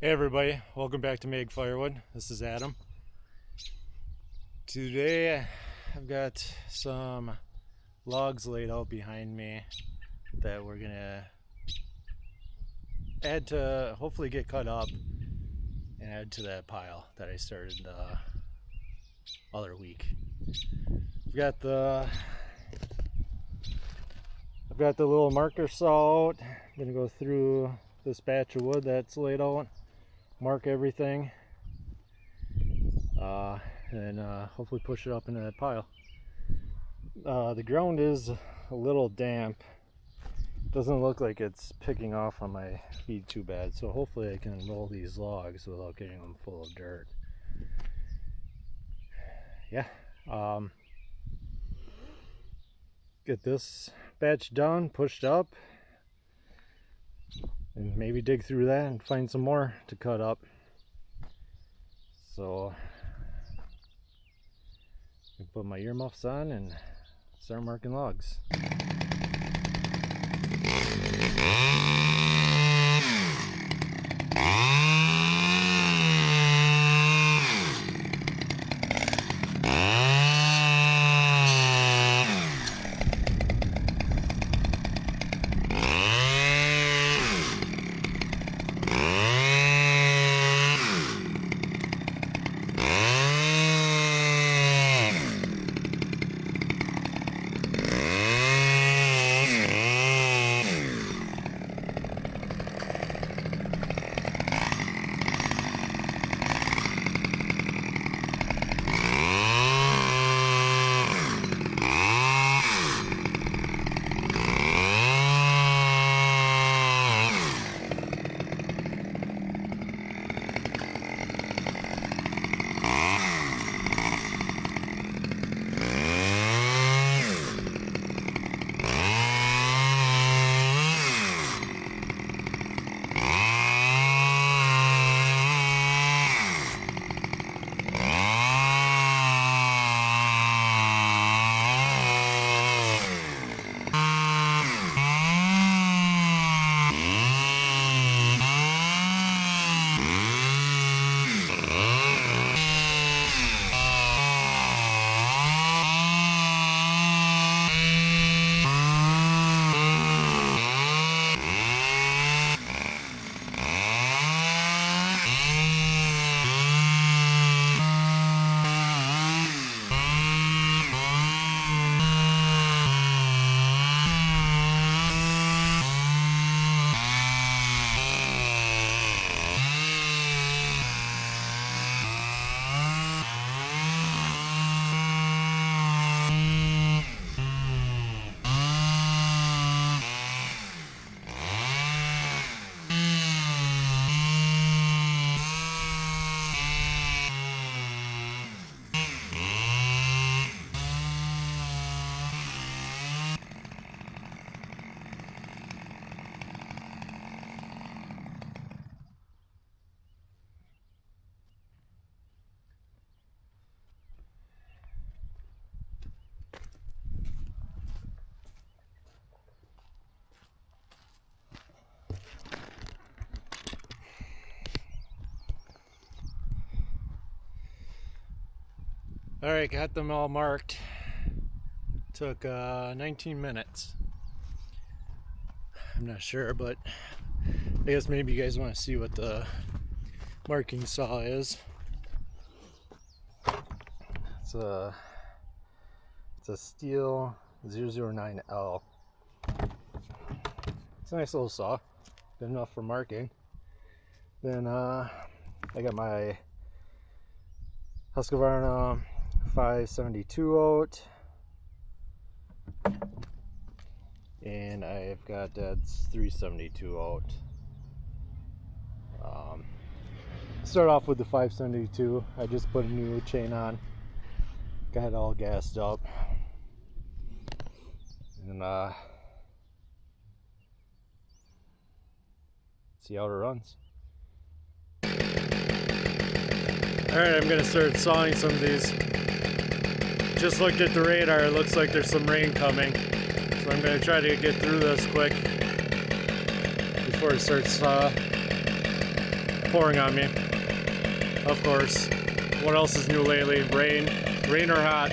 Hey everybody, welcome back to Meg Firewood. This is Adam. Today I've got some logs laid out behind me that we're gonna add to, hopefully get cut up and add to that pile that I started the other week. I've got the little marker saw out. I'm gonna go through this batch of wood that's laid out, mark everything, and hopefully push it up into that pile. The ground is a little damp. Doesn't look like it's picking off on my feet too bad, so hopefully I can roll these logs without getting them full of dirt. Yeah, get this batch done, pushed up, and maybe dig through that and find some more to cut up. So I can put my earmuffs on and start marking logs. Alright, got them all marked. Took 19 minutes. I'm not sure, but I guess maybe you guys want to see what the marking saw is. It's a steel 009L. It's a nice little saw. Good enough for marking. Then I got my Husqvarna 572 out, and I've got Dad's 372 out. Start off with the 572. I just put a new chain on, got it all gassed up, and see how it runs. Alright, I'm gonna start sawing some of these. Just looked at the radar, it looks like there's some rain coming. So I'm going to try to get through this quick before it starts pouring on me. Of course. What else is new lately? Rain or hot?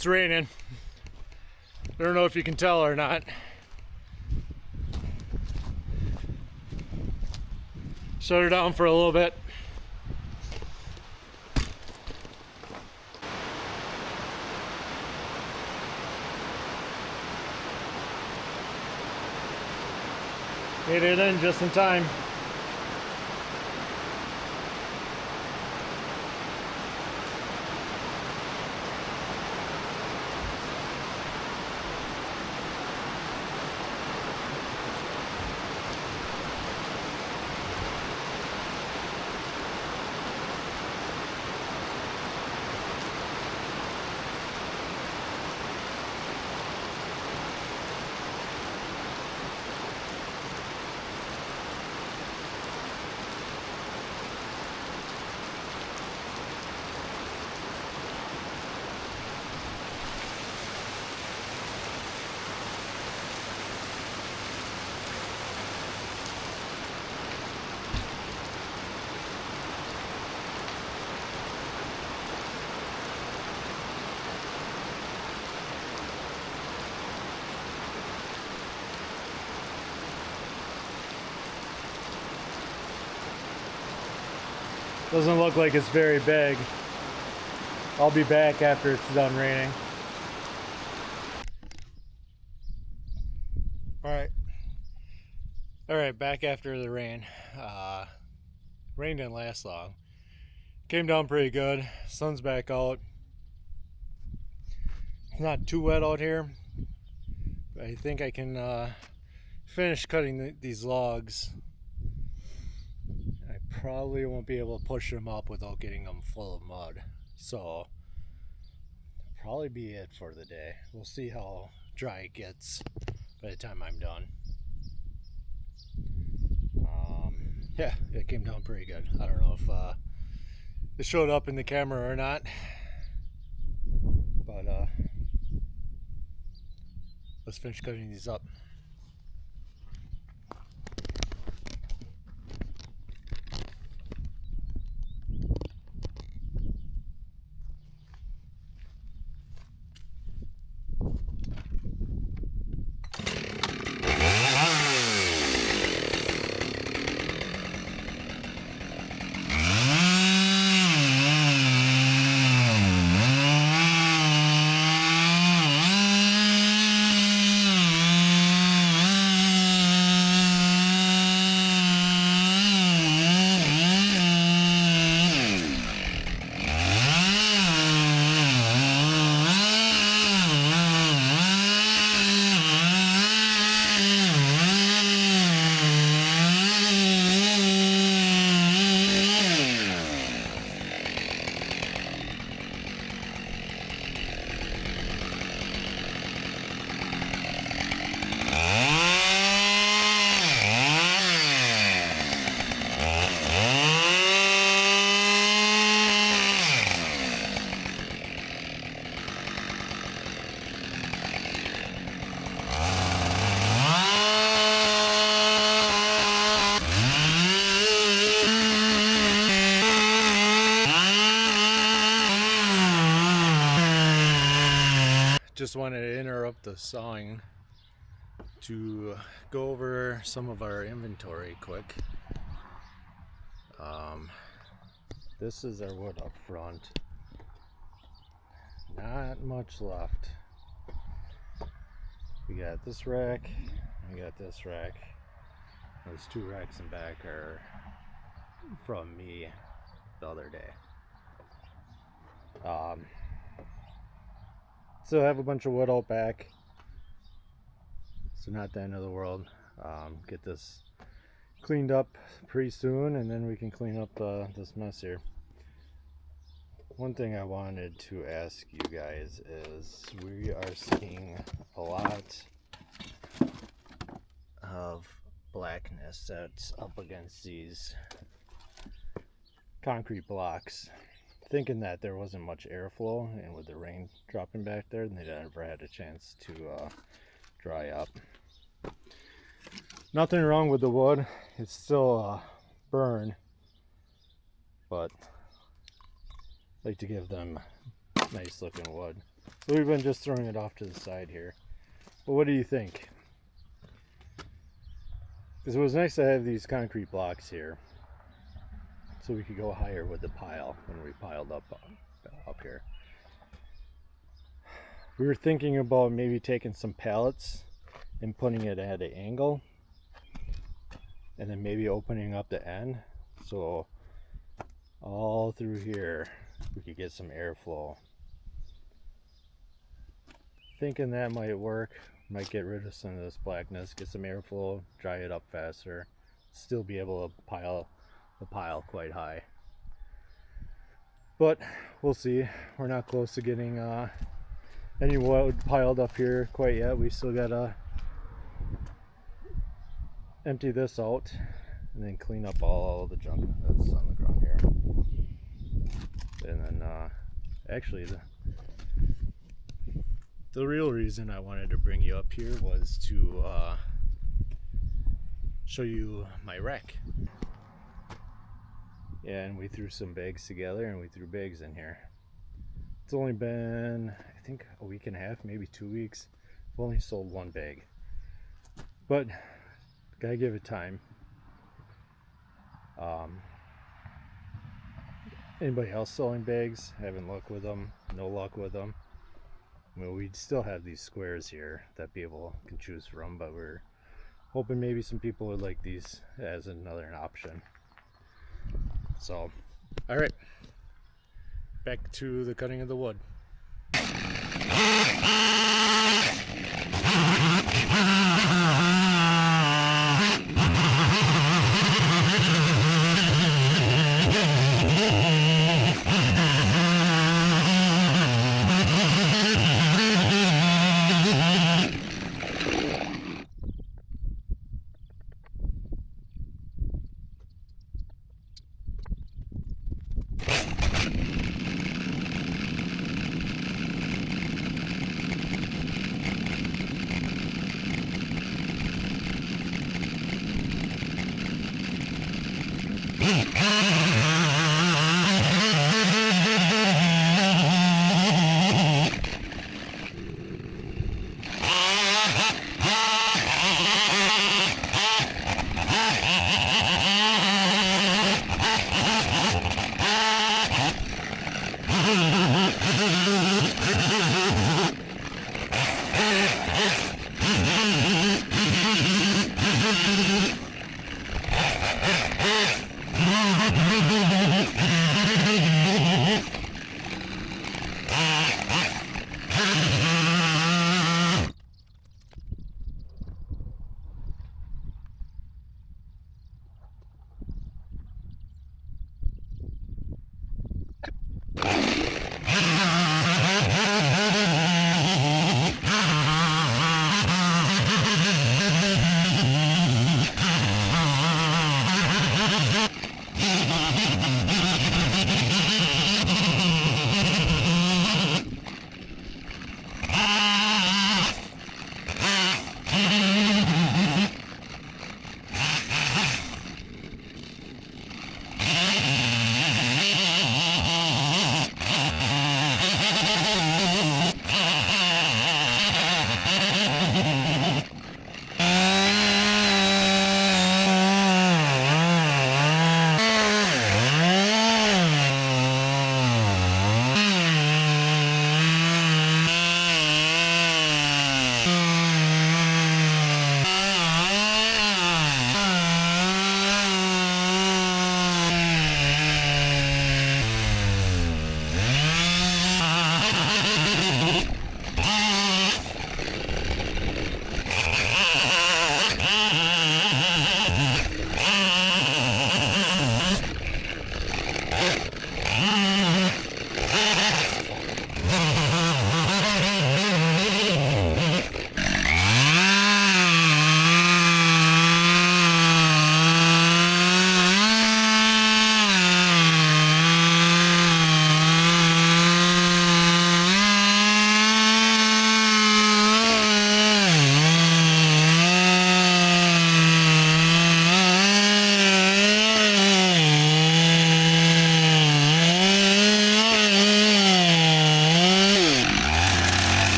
It's raining. I don't know if you can tell or not. Shut her down for a little bit. Made it in just in time. Doesn't look like it's very big. I'll be back after it's done raining. Alright, back after the rain. Rain didn't last long. Came down pretty good. Sun's back out. It's not too wet out here. But I think I can finish cutting these logs. I probably won't be able to push them up without getting them full of mud. So, probably be it for the day. We'll see how dry it gets by the time I'm done. Yeah, it came down pretty good. I don't know if it showed up in the camera or not, but let's finish cutting these up. Just wanted to interrupt the sawing to go over some of our inventory quick. This is our wood up front. Not much left. We got this rack, we got this rack. Those two racks in back are from me the other day. Still have a bunch of wood out back, so not the end of the world. Get this cleaned up pretty soon, and then we can clean up this mess here. One thing I wanted to ask you guys is we are seeing a lot of blackness that's up against these concrete blocks. Thinking that there wasn't much airflow, and with the rain dropping back there, they never had a chance to dry up. Nothing wrong with the wood, it's still burn, but I like to give them nice looking wood. So we've been just throwing it off to the side here. But what do you think? Because it was nice to have these concrete blocks here, so we could go higher with the pile when we piled up here. We were thinking about maybe taking some pallets and putting it at an angle, and then maybe opening up the end, so all through here we could get some airflow. Thinking that might work. Might get rid of some of this blackness, get some airflow, dry it up faster, still be able to pile the pile quite high. But we'll see. We're not close to getting any wood piled up here quite yet. We still gotta empty this out and then clean up all the junk that's on the ground here. And then actually the real reason I wanted to bring you up here was to show you my wreck. Yeah, and we threw some bags together and we threw bags in here. It's only been, I think, a week and a half, maybe 2 weeks. I've only sold one bag, but gotta give it time. Anybody else selling bags? Having luck with them? No luck with them? I mean, we'd still have these squares here that people can choose from, but we're hoping maybe some people would like these as another option. So, all right, back to the cutting of the wood.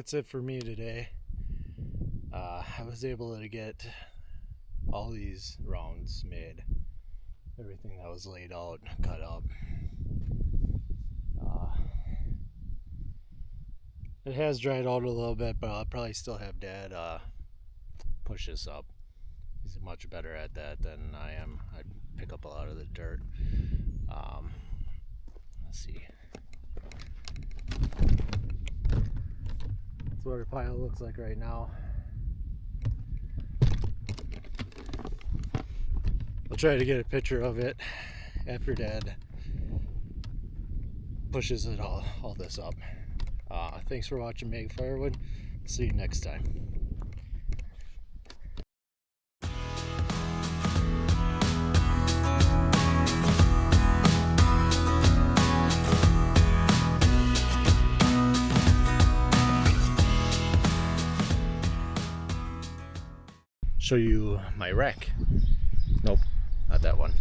that's it for me today. I was able to get all these rounds made. Everything that was laid out, cut up. It has dried out a little bit, but I'll probably still have Dad push this up. He's much better at that than I am. I'd pick up a lot of the dirt. Let's see. That's what our pile looks like right now. I'll try to get a picture of it after Dad pushes it all this up. Thanks for watching Make Firewood. See you next time. Show you my wreck. Nope, not that one.